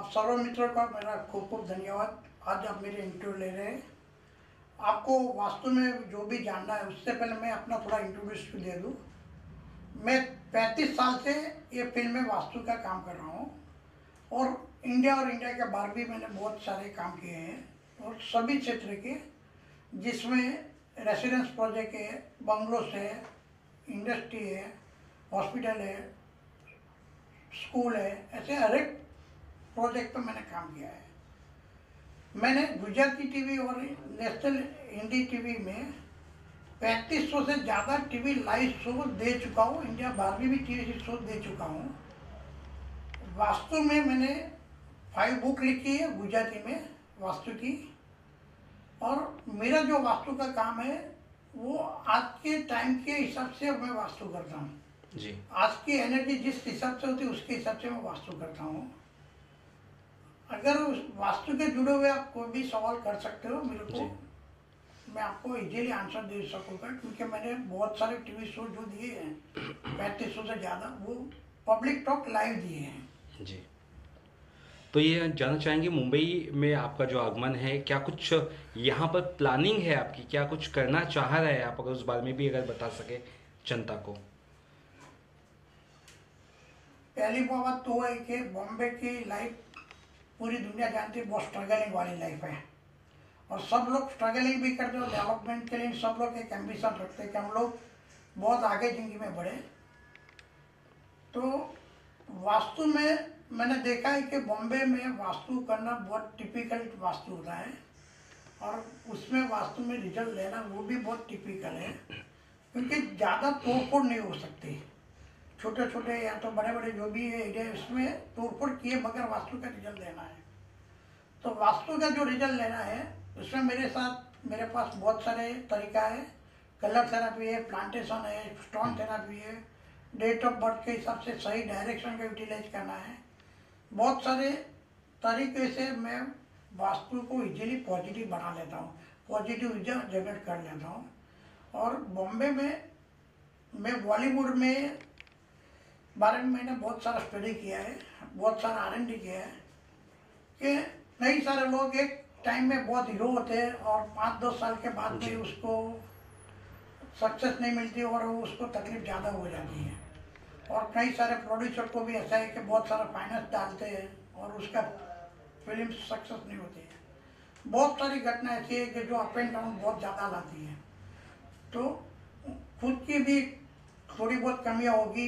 आप सर्व मित्रों का मेरा खूब खूब धन्यवाद। आज आप मेरे इंटरव्यू ले रहे हैं। आपको वास्तु में जो भी जानना है उससे पहले मैं अपना थोड़ा इंट्रोड्यूस दे दूँ। मैं 35 साल से ये फील्ड में वास्तु का काम कर रहा हूँ और इंडिया के बाहर भी मैंने बहुत सारे काम किए हैं और सभी क्षेत्र के, जिसमें रेसिडेंस प्रोजेक्ट है, बंगलोस है, इंडस्ट्री है, हॉस्पिटल है, स्कूल है, ऐसे हर एक प्रोजेक्ट पर मैंने काम किया है। मैंने गुजराती टीवी और नेशनल हिंदी टीवी में 3500 से ज़्यादा टीवी लाइव शो दे चुका हूँ। इंडिया बाहर भी टीवी शो दे चुका हूँ। वास्तु में मैंने 5 बुक लिखी है गुजराती में वास्तु की, और मेरा जो वास्तु का काम है वो आज के टाइम के हिसाब से मैं वास्तु करता हूँ जी। आज की एनर्जी जिस हिसाब से होती है उसके हिसाब से मैं वास्तु करता हूँ। अगर उस वास्तु के जुड़े हुए आप कोई भी सवाल कर सकते हो मेरे को, मैं आपको इजीली आंसर दे सकूँगा, क्योंकि मैंने बहुत सारे टीवी शो जो दिए हैं 3500 से ज़्यादा, वो पब्लिक टॉक लाइव दिए हैं जी। तो ये जानना चाहेंगे, मुंबई में आपका जो आगमन है, क्या कुछ यहाँ पर प्लानिंग है आपकी, क्या कुछ करना चाह रहे हैं आप? अगर उस बारे में भी अगर बता सके जनता को। पहली बात तो है कि बॉम्बे की लाइफ पूरी दुनिया जानती है, बहुत स्ट्रगलिंग वाली लाइफ है और सब लोग स्ट्रगलिंग भी करते हैं। डेवलपमेंट के लिए सब लोग एक एम्बिशन रखते हैं कि हम लोग बहुत आगे जिंदगी में बढ़े। तो वास्तु में मैंने देखा है कि बॉम्बे में वास्तु करना बहुत टिपिकल वास्तु होता है और उसमें वास्तु में रिजल्ट लेना वो भी बहुत टिपिकल है, क्योंकि ज़्यादा तोड़फोड़ नहीं हो सकती। छोटे छोटे या तो बड़े बड़े जो भी एरिया उसमें तोड़फोड़ किए बगैर वास्तु का रिजल्ट लेना है। तो वास्तु का जो रिजल्ट लेना है उसमें मेरे पास बहुत सारे तरीका है। कलर थेरापी है, प्लांटेशन है, स्टोन थेरापी है, डेट ऑफ बर्थ के हिसाब से सही डायरेक्शन का यूटिलाइज करना है। बहुत सारे तरीके से मैं वास्तु को इजीली पॉजिटिव बना लेता हूँ, पॉजिटिव ऊर्जा जनरेट कर लेता हूँ। और बॉम्बे में मैं बॉलीवुड में बारे में मैंने बहुत सारा स्टडी किया है, बहुत सारा R&D किया है कि कई सारे लोग एक टाइम में बहुत हीरो होते हैं और 5-10 साल के बाद में उसको सक्सेस नहीं मिलती और उसको तकलीफ ज़्यादा हो जाती है। और कई सारे प्रोड्यूसर को भी ऐसा है कि बहुत सारा फाइनेंस डालते हैं और उसका फिल्म सक्सेस नहीं होती है। बहुत सारी घटना ऐसी है कि जो अप एंड डाउन बहुत ज़्यादा लाती है। तो खुद की भी थोड़ी बहुत कमियाँ होगी,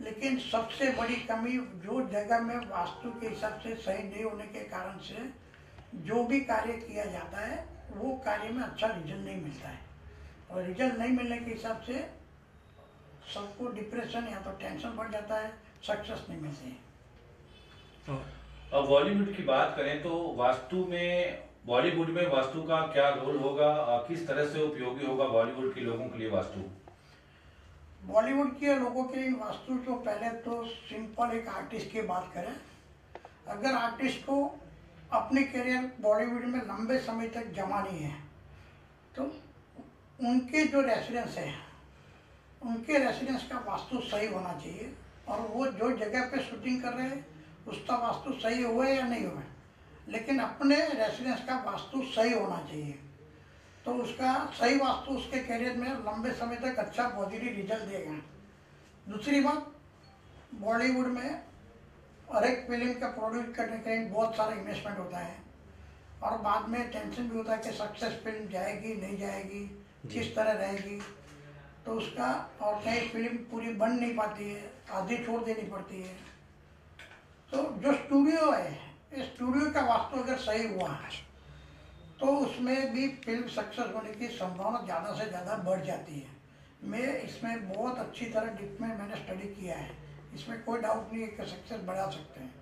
लेकिन सबसे बड़ी कमी जो जगह में वास्तु के हिसाब से सही नहीं होने के कारण से जो भी कार्य किया जाता है वो कार्य में अच्छा रिजल्ट नहीं मिलता है, और रिजल्ट नहीं मिलने के हिसाब से सबको डिप्रेशन या तो टेंशन बढ़ जाता है, सक्सेस नहीं मिलती है। अब बॉलीवुड की बात करें तो बॉलीवुड में वास्तु का क्या रोल होगा, किस तरह से उपयोगी होगा बॉलीवुड के लोगों के लिए वास्तु? बॉलीवुड के लोगों के लिए वास्तु तो पहले तो सिंपल एक आर्टिस्ट की बात करें, अगर आर्टिस्ट को अपने करियर बॉलीवुड में लंबे समय तक जमानी है तो उनके जो रेसिडेंस है उनके रेसिडेंस का वास्तु सही होना चाहिए, और वो जो जगह पे शूटिंग कर रहे हैं उसका वास्तु सही हुए या नहीं हुए, लेकिन अपने रेसिडेंस का वास्तु सही होना चाहिए। तो उसका सही वास्तु उसके करियर में लंबे समय तक अच्छा पॉजिटिव रिजल्ट देगा। दूसरी बात, बॉलीवुड में हर एक फिल्म का प्रोड्यूस करने के लिए बहुत सारा इन्वेस्टमेंट होता है और बाद में टेंशन भी होता है कि सक्सेस फिल्म जाएगी नहीं जाएगी, किस तरह रहेगी। तो उसका और कई फिल्म पूरी बन नहीं पाती है, आधी छोड़ देनी पड़ती है। तो जो स्टूडियो है, इस स्टूडियो का वास्तु अगर सही हुआ है तो उसमें भी फिल्म सक्सेस होने की संभावना ज़्यादा से ज़्यादा बढ़ जाती है। मैं इसमें बहुत अच्छी तरह डीप में मैंने स्टडी किया है, इसमें कोई डाउट नहीं है कि सक्सेस बढ़ा सकते हैं।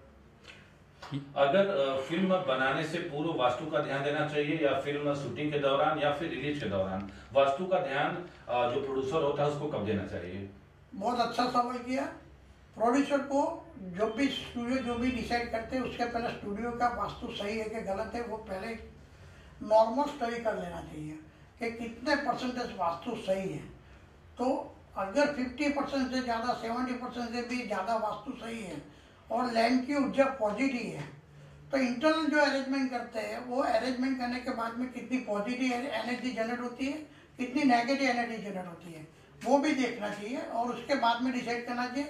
अगर फिल्म बनाने से पूर्व वास्तु का ध्यान देना चाहिए या फिल्म शूटिंग के दौरान या फिर रिलीज के दौरान वास्तु का ध्यान जो प्रोड्यूसर होता है उसको कब देना चाहिए? बहुत अच्छा सवाल किया। प्रोड्यूसर को जो भी स्टूडियो जो भी डिसाइड करते हैं उसके पहले स्टूडियो का वास्तु सही है कि गलत है वो पहले नॉर्मल स्टडी कर लेना चाहिए कि कितने परसेंटेज वास्तु सही है। तो अगर 50% से ज़्यादा 70% से भी ज़्यादा वास्तु सही है और लैंड की ऊर्जा पॉजिटिव है, तो इंटरनल जो अरेंजमेंट करते हैं वो अरेंजमेंट करने के बाद में कितनी पॉजिटिव एनर्जी जनरेट होती है, कितनी नेगेटिव एनर्जी जनरेट होती है, वो भी देखना चाहिए। और उसके बाद में डिसाइड करना चाहिए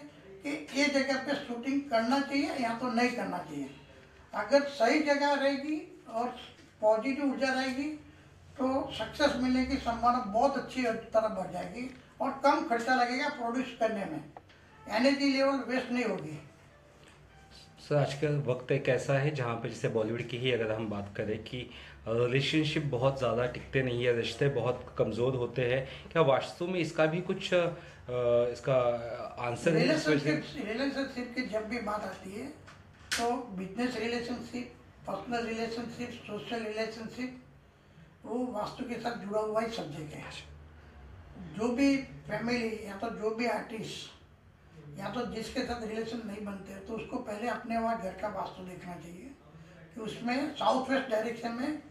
कि ये जगह पे शूटिंग करना चाहिए या तो नहीं करना चाहिए। अगर सही जगह रहेगी और पॉजिटिव ऊर्जा रहेगी तो सक्सेस मिलने की संभावना बहुत अच्छी तरह बढ़ जाएगी और कम खर्चा लगेगा प्रोड्यूस करने में, एनर्जी लेवल वेस्ट नहीं होगी। सर आजकल वक्त एक ऐसा है जहाँ पे जैसे बॉलीवुड की ही अगर हम बात करें कि रिलेशनशिप बहुत ज़्यादा टिकते नहीं है, रिश्ते बहुत कमज़ोर होते हैं, क्या वास्तव में इसका भी कुछ इसका आंसर है इस वजह से? रिलेशनशिप की जब भी बात आती है तो business relationship, personal relationship, social relationship वो वास्तु के साथ जुड़ा हुआ ही सब्जेक्ट है। जो भी फैमिली या तो जो भी आर्टिस्ट या तो जिसके साथ रिलेशन नहीं बनते तो उसको पहले अपने वहाँ घर का वास्तु देखना चाहिए कि उसमें साउथ वेस्ट डायरेक्शन में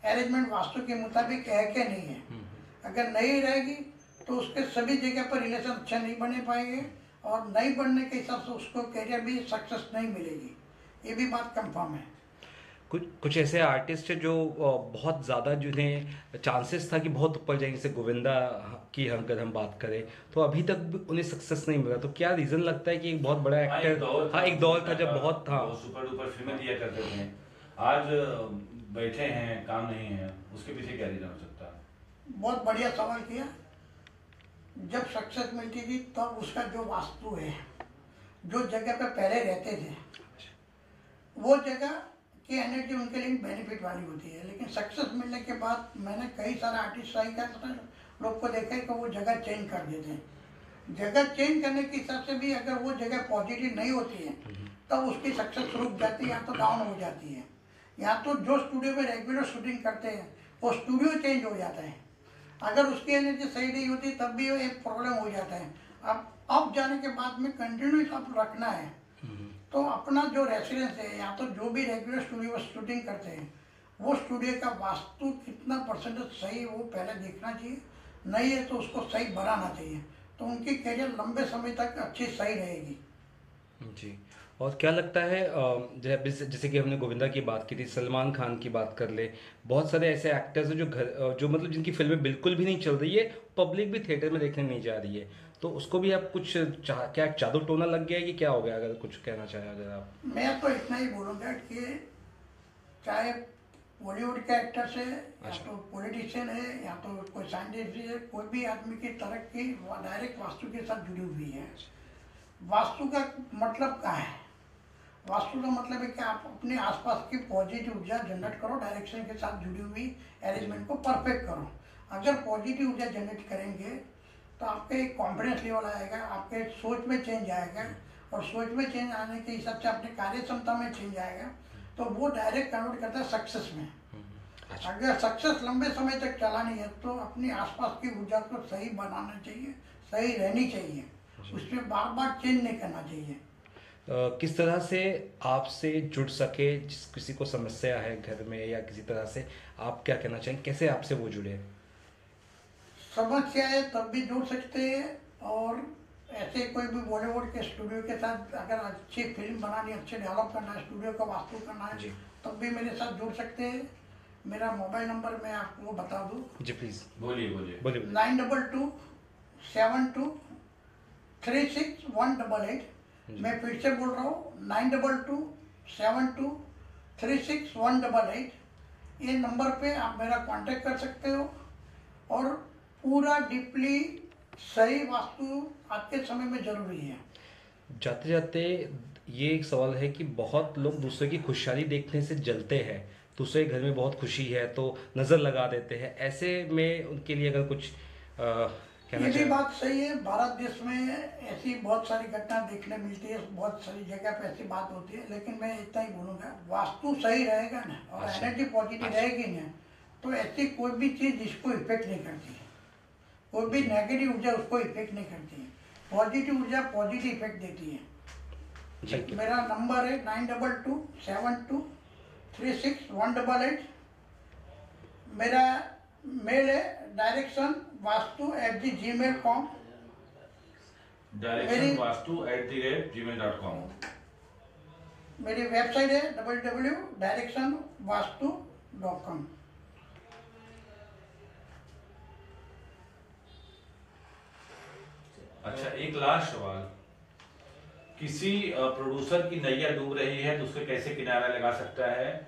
अरेंजमेंट वास्तु के मुताबिक है कि नहीं है। अगर नहीं रहेगी तो उसके सभी जगह पर रिलेशन अच्छा नहीं बने पाएंगे और नहीं बनने के हिसाब से उसको करियर भी सक्सेस नहीं मिलेगी, ये भी बात कंफर्म है। कुछ ऐसे आर्टिस्ट हैं जो बहुत ज़्यादा जिन्हें चांसेस था कि बहुत ऊपर जाएंगे, जैसे गोविंदा की अगर हम बात करें तो अभी तक भी उन्हें सक्सेस नहीं मिला, तो क्या रीज़न लगता है कि एक बहुत बड़ा एक्टर, हाँ एक दौर था जब बहुत था सुपर डुपर फिल्में दिया करते थे, आज बैठे हैं, काम नहीं है, उसके पीछे क्या रीजन हो सकता है? बहुत बढ़िया सवाल किया। जब सक्सेस मिलती थी तब उसका जो वास्तु है, जो जगह पे पहले रहते थे वो जगह की एनर्जी उनके लिए बेनिफिट वाली होती है। लेकिन सक्सेस मिलने के बाद मैंने कई सारे आर्टिस्ट सही का लोग को देखा है कि वो जगह चेंज कर देते हैं। जगह चेंज करने के हिसाब से भी अगर वो जगह पॉजिटिव नहीं होती है तब उसकी सक्सेस रुक जाती है या तो डाउन हो जाती है, या तो जो स्टूडियो में रेगुलर शूटिंग करते हैं वो स्टूडियो चेंज हो जाता है। अगर उसकी एनर्जी सही नहीं होती तब भी एक प्रॉब्लम हो जाता है। अब जाने के बाद में कंटिन्यूस अब रखना है तो अपना जो रेसिडेंस है या तो जो भी रेगुलर स्टूडियो में शूटिंग करते हैं वो स्टूडियो का वास्तु कितना परसेंटेज सही है वो पहले देखना चाहिए, नहीं है तो उसको सही बनाना चाहिए, तो उनकी करियर लंबे समय तक अच्छी सही रहेगी। जी। और क्या लगता है जैसे कि हमने गोविंदा की बात की थी, सलमान खान की बात कर ले, बहुत सारे ऐसे एक्टर्स हैं जो मतलब जिनकी फिल्में बिल्कुल भी नहीं चल रही है, पब्लिक भी थिएटर में देखने नहीं जा रही है, तो उसको भी आप कुछ क्या जादू टोना लग गया है कि क्या हो गया? अगर कुछ कहना चाहें अगर आप। मैं तो इतना ही बोलूँगा कि चाहे बॉलीवुड के एक्टर्स है या तो पॉलिटिशियन है या तो कोई साइंटिस्ट है, कोई भी आदमी की तरक्की डायरेक्ट वास्तु के साथ जुड़ी हुई है। वास्तु का मतलब क्या है? वास्तु का मतलब है कि आप अपने आसपास की पॉजिटिव ऊर्जा जनरेट करो, डायरेक्शन के साथ जुड़ी हुई अरेंजमेंट को परफेक्ट करो। अगर पॉजिटिव ऊर्जा जनरेट करेंगे तो आपके कॉन्फिडेंस लेवल आएगा, आपके सोच में चेंज आएगा और सोच में चेंज आने के हिसाब से अपने कार्य क्षमता में चेंज आएगा, तो वो डायरेक्ट कन्वर्ट करता है सक्सेस में। अगर सक्सेस लंबे समय तक चलानी है तो अपनी आसपास की ऊर्जा को सही बनाना चाहिए, सही रहनी चाहिए, उसमें बार बार चेंज नहीं करना चाहिए। किस तरह से आपसे जुड़ सके, जिस किसी को समस्या है घर में या किसी तरह से, आप क्या कहना चाहेंगे, कैसे आपसे वो जुड़े? समस्या है तब भी जुड़ सकते हैं और ऐसे कोई भी बॉलीवुड के स्टूडियो के साथ अगर अच्छी फिल्म बनानी, अच्छे डेवलप करना है, स्टूडियो का वास्तु करना है तब भी मेरे साथ जुड़ सकते हैं। मेरा मोबाइल नंबर मैं आपको बता दूँ। जी प्लीज़ बोलिए। 9227236188। मैं फिर से बोल रहा हूँ 9227236188। ये नंबर पे आप मेरा कांटेक्ट कर सकते हो और पूरा डीपली सही वास्तु आज के समय में जरूरी है। जाते जाते ये एक सवाल है कि बहुत लोग दूसरे की खुशहाली देखने से जलते हैं, दूसरे घर में बहुत खुशी है तो नज़र लगा देते हैं, ऐसे में उनके लिए अगर कुछ कहना ये भी चाहिए? बात सही है। भारत देश में ऐसी बहुत सारी घटना देखने मिलती है, बहुत सारी जगह पे ऐसी बात होती है, लेकिन मैं इतना ही बोलूँगा, वास्तु सही रहेगा ना और एनर्जी पॉजिटिव रहेगी ना तो ऐसी कोई भी चीज़ जिसको इफेक्ट नहीं करती है, कोई भी नेगेटिव ऊर्जा उसको इफेक्ट नहीं करती है। पॉजिटिव ऊर्जा पॉजिटिव इफेक्ट देती है। मेरा नंबर है 9227236188। मेरा मेल है directionvastu@gmail.com। directionvastu@gmail.com। मेरी वेबसाइट है www.directionvastu.com। अच्छा, एक लास्ट सवाल, किसी प्रोड्यूसर की नैया डूब रही है तो उसको कैसे किनारा लगा सकता है,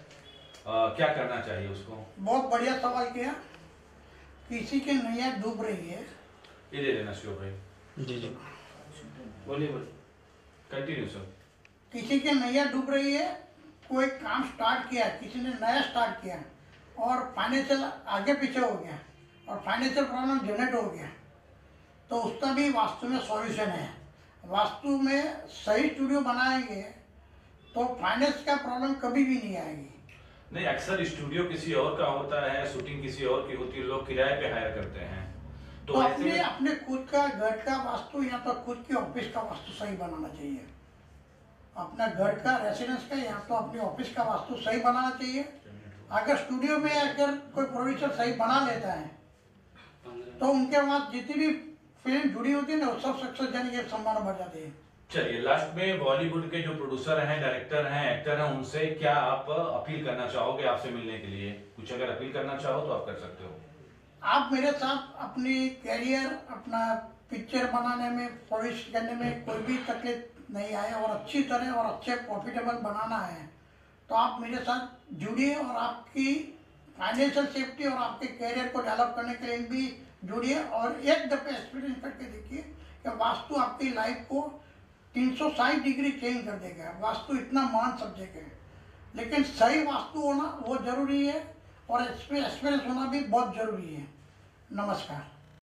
क्या करना चाहिए उसको? बहुत बढ़िया सवाल किया। किसी की नैया डूब रही है, ये दे देना शिव भाई। जी जी, बोलिए कंटिन्यू सर। किसी की नैया डूब रही है, कोई काम स्टार्ट किया, किसी ने नया स्टार्ट किया और फाइनेंशियल आगे पीछे हो गया और फाइनेंशियल प्रॉब्लम जनरेट हो गया, तो उसका भी वास्तु में सॉल्यूशन है। वास्तु में सही स्टूडियो बनाएंगे तो फाइनेंस का प्रॉब्लम कभी भी नहीं आएगी। नहीं, अक्सर स्टूडियो किसी और का होता है, शूटिंग किसी और की होती है, लोग किराए पे हायर करते हैं, तो ऐसे अपने में अपने खुद का घर का वास्तु या तो खुद की ऑफिस का वास्तु सही बनाना चाहिए। अपना घर का रेसिडेंस का या तो अपनी ऑफिस का वास्तु सही बनाना चाहिए। अगर स्टूडियो में अगर कोई प्रोड्यूसर सही बना लेता है तो उनके बाद जितनी भी फिल्म जुड़ी होती है ना, वो सब सक्सेस जाने की संभावना बढ़ जाती है। चलिए लास्ट में बॉलीवुड के जो प्रोड्यूसर हैं, डायरेक्टर हैं, एक्टर हैं, उनसे क्या आप अपील करना चाहोगे आपसे मिलने के लिए? कुछ अगर अपील करना चाहो तो आप कर सकते हो। आप मेरे साथ अपनी कैरियर, अपना पिक्चर बनाने में, पॉलिश करने में कोई भी तकलीफ नहीं आए और अच्छी तरह और अच्छे प्रॉफिटेबल बनाना है तो आप मेरे साथ जुड़िए और आपकी फाइनेंशियल सेफ्टी और आपके कैरियर को डेवलप करने के लिए भी जुड़िए और एक दफे एक्सपीरियंस करके देखिए कि वास्तु आपकी लाइफ को 360 डिग्री चेंज कर देगा। वास्तु इतना महान सब्जेक्ट है, लेकिन सही वास्तु होना वो जरूरी है और एक्सपीरियंस होना भी बहुत जरूरी है। नमस्कार।